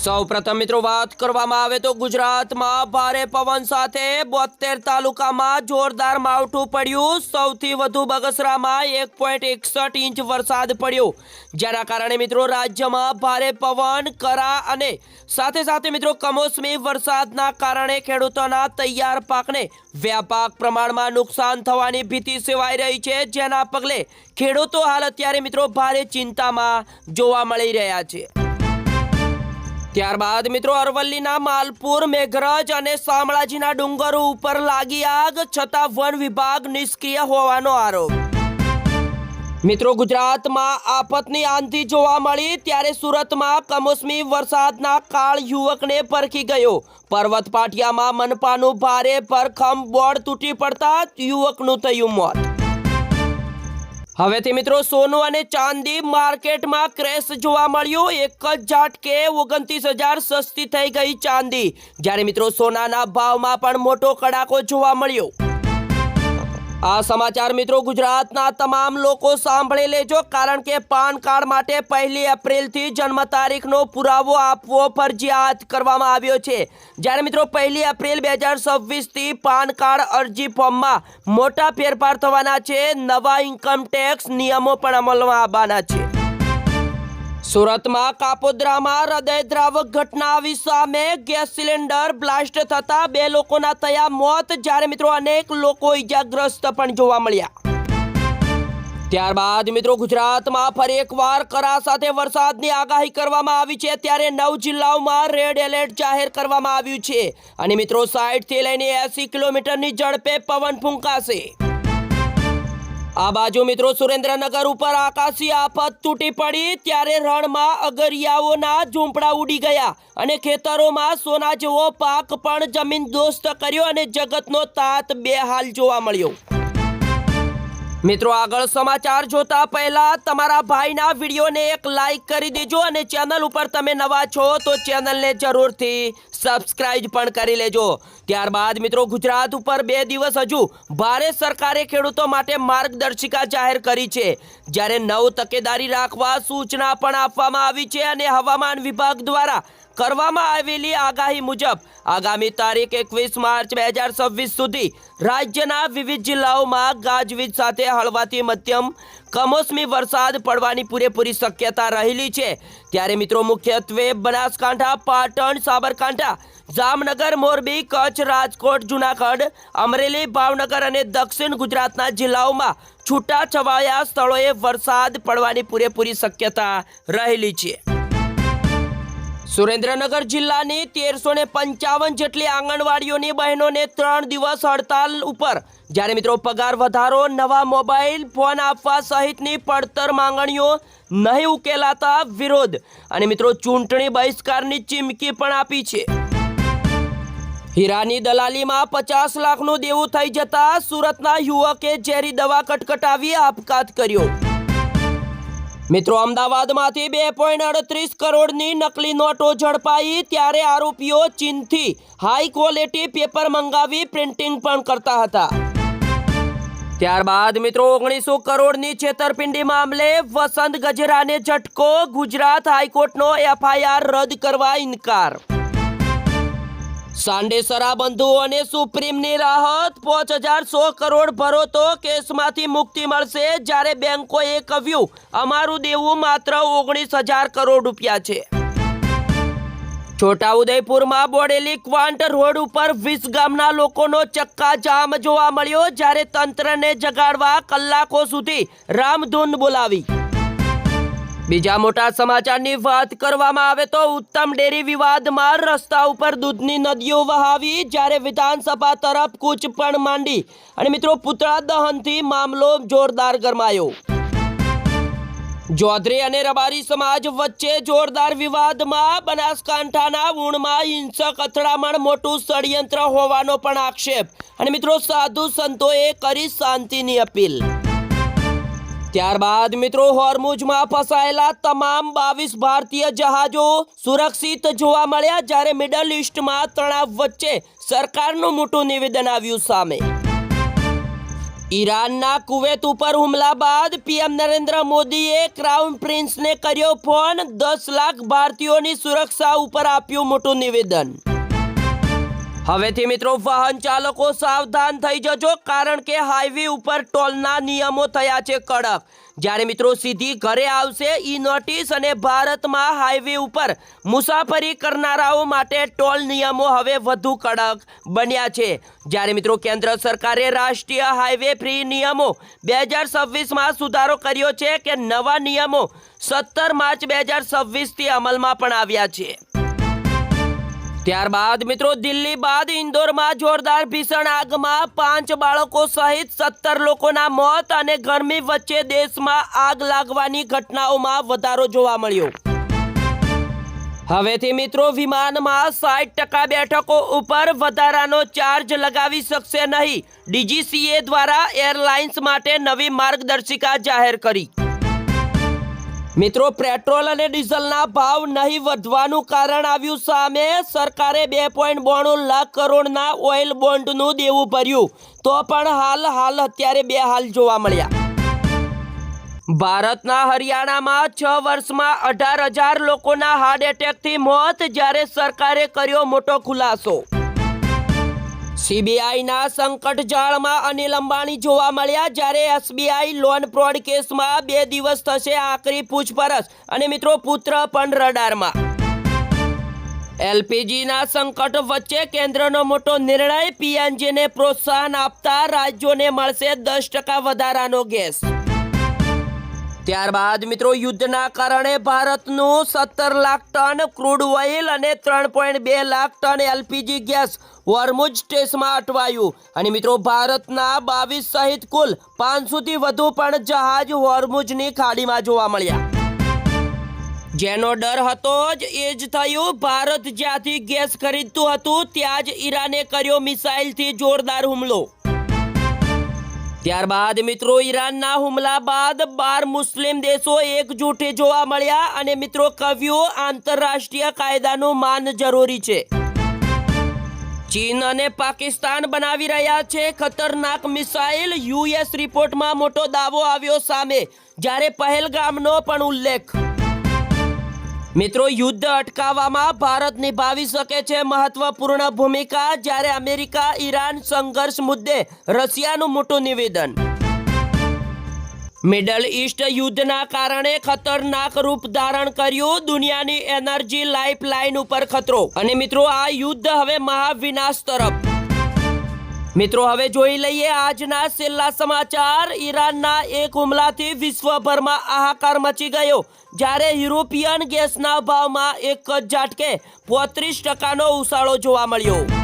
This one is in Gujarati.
સૌપ્રથમ મિત્રો વાત કરવામાં આવે તો ગુજરાતમાં ભારે પવન સાથે 72 તાલુકામાં જોરદાર માવઠું પડ્યું। સૌથી વધુ બગસરામાં 1.61 ઇંચ વરસાદ પડ્યો, જેના કારણે મિત્રો રાજ્યમાં ભારે પવન, કરા અને સાથે મિત્રો કમોસમી વરસાદના કારણે ખેડૂતોના તૈયાર પાકને વ્યાપક પ્રમાણમાં નુકસાન થવાની ભીતિ સેવાઈ રહી છે, જેના પગલે ખેડૂતો હાલ અત્યારે મિત્રો ભારે ચિંતામાં જોવા મળી રહ્યા છે। ત્યારબાદ મિત્રો અરવલ્લીના માલપુર, મેઘરજ અને શામળાજીના ડુંગરો ઉપર લાગી આગ, છતાં વન વિભાગ નિષ્ક્રિય હોવાનો આરોપ। મિત્રો ગુજરાતમાં આફતની આંધી જોવા મળી ત્યારે સુરતમાં કમોસમી વરસાદના કાળ યુવકને પરખી ગયો। પર્વત પાટિયામાં મનપાનું ભારે ભરખમ બોર્ડ તૂટી પડતા યુવકનું થયું મોત। હવેથી મિત્રો સોનું અને ચાંદી માર્કેટમાં ક્રેશ જોવા મળ્યું। એક જ ઝાટકે 29,000 સસ્તી થઈ ગઈ ચાંદી, જ્યારે મિત્રો સોનાના ભાવમાં પણ મોટો કડાકો જોવા મળ્યો। આ સમાચાર મિત્રો ગુજરાતના તમામ લોકો સાંભળી લેજો, કારણ કે પાન કાર્ડ માટે 1 એપ્રિલથી જન્મ તારીખનો પુરાવો આપવો ફરજિયાત કરવામાં આવ્યો છે, જ્યારે મિત્રો 1 એપ્રિલ 2026થી પાન કાર્ડ અરજી ફોર્મમાં મોટા ફેરફાર થવાના છે। નવા ઇન્કમ ટેક્સ નિયમો પણ અમલમાં આવવાના છે। સુરતમાં કાપોદ્રામાં હૃદયદ્રાવક ઘટના આવી સામે। ગેસ સિલિન્ડર બ્લાસ્ટ થતા 2 લોકોના થયા મોત, જ્યારે મિત્રો અનેક લોકો ઇજાગ્રસ્ત પણ જોવા મળ્યા। ત્યારબાદ મિત્રો ગુજરાતમાં ફરી એકવાર કરા સાથે વરસાદની આગાહી કરવામાં આવી છે, ત્યારે 9 જિલ્લાઓમાં રેડ એલર્ટ જાહેર કરવામાં આવ્યું છે અને મિત્રો 60 થી લઈને 80 કિલોમીટરની ઝડપે પવન ફૂંકાશે। આ બાજુ મિત્રો સુરેન્દ્રનગર ઉપર આકાશી આફત તૂટી પડી, ત્યારે રણમાં અગરિયાઓના ઝૂંપડા ઉડી ગયા અને ખેતરોમાં સોના જેવો પાક પણ જમીન દોસ્ત કર્યો અને જગતનો તાત બેહાલ જોવા મળ્યો। મિત્રો આગળ સમાચાર જોતા પહેલા તમારા ભાઈના વિડીયોને એક લાઈક કરી દેજો અને ચેનલ ઉપર તમે નવા છો તો ચેનલને જરૂરથી સબસ્ક્રાઇબ પણ કરી લેજો। ત્યારબાદ મિત્રો ગુજરાત ઉપર 2 દિવસ હજુ ભારે સરકારે ખેડૂતો માટે માર્ગદર્શિકા જાહેર કરી છે, જ્યારે 9 તકેદારી રાખવા સૂચના પણ આપવામાં આવી છે અને હવામાન વિભાગ દ્વારા કરવામાં આવેલી આગાહી મુજબ આગામી તારીખ 21 માર્ચ 2026 સુધી રાજ્યના વિવિધ જિલ્લાઓમાં ગાજવીજ સાથે હળવાથી મધ્યમ કમોસમી વરસાદ પડવાની પૂરેપૂરી શક્યતા રહેલી છે। ત્યારે મિત્રો મુખ્યત્વે બનાસકાંઠા, પાટણ, સાબરકાંઠા, જામનગર, મોરબી, કચ્છ, રાજકોટ, જૂનાગઢ, અમરેલી, ભાવનગર અને દક્ષિણ ગુજરાતના જિલ્લાઓમાં છૂટાછવાયા સ્થળોએ વરસાદ પડવાની પૂરેપૂરી શક્યતા રહેલી છે। સુરેન્દ્રનગર જિલ્લાની 1355 જેટલી આંગણવાડીઓની બહેનોને 3 દિવસ હડતાલ ઉપર, જ્યારે મિત્રો પગાર વધારો, નવા મોબાઈલ ફોન આપવા સહિતની પડતર માંગણીઓ નહીં ઉકેલાતા વિરોધ અને મિત્રો ચૂંટણી બહિષ્કારની ચીમકી પણ આપી છે। હીરાની દલાલીમાં 50 લાખનું દેવું થઈ જતા સુરતના યુવકે ઝેરી દવા કટકટાવી આપઘાત કર્યો। મિત્રો અમદાવાદમાંથી 2.38 કરોડની નકલી નોટો ઝડપાઈ, ત્યારે આરોપીઓ ચીનથી હાઈ ક્વોલિટી પેપર મંગાવી પ્રિન્ટિંગ પણ કરતા હતા। ત્યારબાદ મિત્રો 1900 કરોડની છેતરપિંડી મામલે વસંત ગજેરાને ઝટકો, ગુજરાત હાઈકોર્ટનો FIR રદ કરવા ઇનકાર। સાંડેસરા બંધુઓને સુપ્રીમની રાહત, 5100 કરોડ ભરો તો કેસમાંથી મુક્તિ મળશે, જ્યારે બેંકોએ કહ્યું અમારું દેવું માત્ર 19,000 કરોડ રૂપિયા છે। છોટાઉદેપુરમાં બોડેલી ક્વાંટ રોડ ઉપર 20 ગામના લોકોનો ચક્કાજામ જોવા મળ્યો, જ્યારે તંત્રને જગાડવા કલાકો સુધી રામધૂન બોલાવી। બીજા મોટા સમાચારની વાત કરવામાં આવે તો ઉત્તમ ડેરી વિવાદમાં રસ્તા ઉપર દૂધની નદીઓ વહાવી, જ્યારે વિધાનસભા તરફ કૂચ પણ માંડી અને મિત્રો પુતળા દહનથી મામલો જોરદાર ગરમાયો। ચૌધરી અને રબારી સમાજ વચ્ચે જોરદાર વિવાદમાં બનાસકાંઠાના ઊણમાં હિંસક અથડામણ મોટું ષડયંત્ર હોવાનો પણ આક્ષેપ અને મિત્રો સાધુ સંતોએ કરી શાંતિની અપીલ। ત્યારબાદ મિત્રો હોર્મુઝમાં ફસાયેલા તમામ 22 ભારતીય જહાજો સુરક્ષિત જોવા મળ્યા, જ્યારે મિડલ ઈસ્ટમાં તણાવ વચ્ચે સરકારનું મોટું નિવેદન આવ્યું સામે। ઈરાનના કુવેત ઉપર હુમલા બાદ પીએમ નરેન્દ્ર મોદીએ ક્રાઉન પ્રિન્સને કર્યો ફોન, 10 લાખ ભારતીયોની સુરક્ષા ઉપર આપ્યું મોટું નિવેદન. હવેથી મિત્રો વાહન ચાલકો સાવધાન થઈ જજો, કારણ કે હાઈવે ઉપર ટોલના નિયમો થયા છે કડક. જ્યારે મિત્રો સીધી ઘરે આવશે ઈ નોટિસ, અને ભારતમાં હાઈવે ઉપર મુસાફરી કરનારાઓ માટે ટોલ નિયમો હવે વધુ કડક બન્યા છે. જ્યારે મિત્રો કેન્દ્ર સરકારે રાષ્ટ્રીય હાઈવે ફ્રી નિયમો 2026માં સુધારો કર્યો છે કે નવા નિયમો 17 માર્ચ 2026થી અમલમાં પણ આવ્યા છે. ત્યારબાદ મિત્રો દિલ્હી બાદ ઇન્દોરમાં જોરદાર ભીષણ આગમાં 5 બાળકો સહિત 17 લોકોના મોત, અને ગરમી વચ્ચે દેશમાં આગ લાગવાની ઘટનાઓમાં વધારો જોવા મળ્યો. હવેથી મિત્રો વિમાનમાં 60% બેઠકો ઉપર વધારાનો ચાર્જ લગાવી શકશે નહીં. DGCA દ્વારા એરલાઇન્સ માટે નવી માર્ગદર્શિકા જાહેર કરી. મિત્રો પેટ્રોલ અને ડીઝલના ભાવ નહીં વધવાનું કારણ આવ્યું સામે. સરકારે 2.92 લાખ કરોડના ઓઇલ બોન્ડનું દેવું ભર્યું, તો પણ હાલ અત્યારે 2 હાલ જોવા મળ્યા. ભારતના હરિયાણામાં 6 વર્ષમાં 18,000 લોકોના હાર્ટ એટેકથી મોત, જ્યારે સરકારે કર્યો મોટો ખુલાસો. CBIના સંકટ જાળમાં અનિલ અંબાણી જોવા મળ્યા, જ્યારે SBI લોન ફ્રોડ કેસમાં 2 દિવસ થશે આખરી પૂછપરછ, અને મિત્રો પુત્ર પણ રડારમાં. LPGના સંકટ વચ્ચે કેન્દ્રનો મોટો નિર્ણય, PNGને પ્રોત્સાહન આપતા રાજ્યોને મળશે 10% વધારાનો ગેસ. ત્યારબાદ મિત્રો યુદ્ધના કારણે ભારતનું 17 લાખ ટન ક્રૂડ ઓઇલ અને 3.2 લાખ ટન LPG ગેસ હોર્મુઝ સ્ટ્રેસમાં અટવાયું, અને મિત્રો ભારતના 22 સહિત કુલ 500થી વધુ પણ જહાજ હોર્મુઝની ખાડીમાં જોવા મળ્યા. જેનો ડર હતો એ જ થયું. ભારત જ્યાંથી ગેસ ખરીદતું હતું ત્યાં જ ઈરાને કર્યો મિસાઇલથી જોરદાર હુમલો. ત્યારબાદ મિત્રો ઈરાનના હુમલા બાદ 12 મુસ્લિમ દેશો એકજૂઠે જોવા મળ્યા, અને મિત્રો કહ્યું આંતરરાષ્ટ્રીય કાયદાનું માન જરૂરી છે. ચીન અને પાકિસ્તાન બનાવી રહ્યા છે ખતરનાક મિસાઇલ. US રિપોર્ટમાં મોટો દાવો આવ્યો સામે, જ્યારે પહેલગામનો પણ ઉલ્લેખ. મિત્રો યુદ્ધ અટકાવવામાં ભારત નિભાવી શકે છે મહત્વપૂર્ણ ભૂમિકા, જ્યારે અમેરિકા ઈરાન સંઘર્ષ મુદ્દે રશિયાનું મોટું નિવેદન. મિડલ ઈસ્ટ યુદ્ધના કારણે ખતરનાક રૂપ ધારણ કર્યું, દુનિયાની એનર્જી લાઇફલાઇન ઉપર ખતરો, અને મિત્રો આ યુદ્ધ હવે મહાવિનાશ તરફ. મિત્રો હવે જોઈ લઈએ આજના છેલ્લા સમાચાર. ઈરાનના એક હુમલાથી વિશ્વભરમાં હાહાકાર મચી ગયો, જ્યારે યુરોપિયન ગેસના ભાવમાં એક જ ઝાટકે 35%નો ઉછાળો જોવા મળ્યો.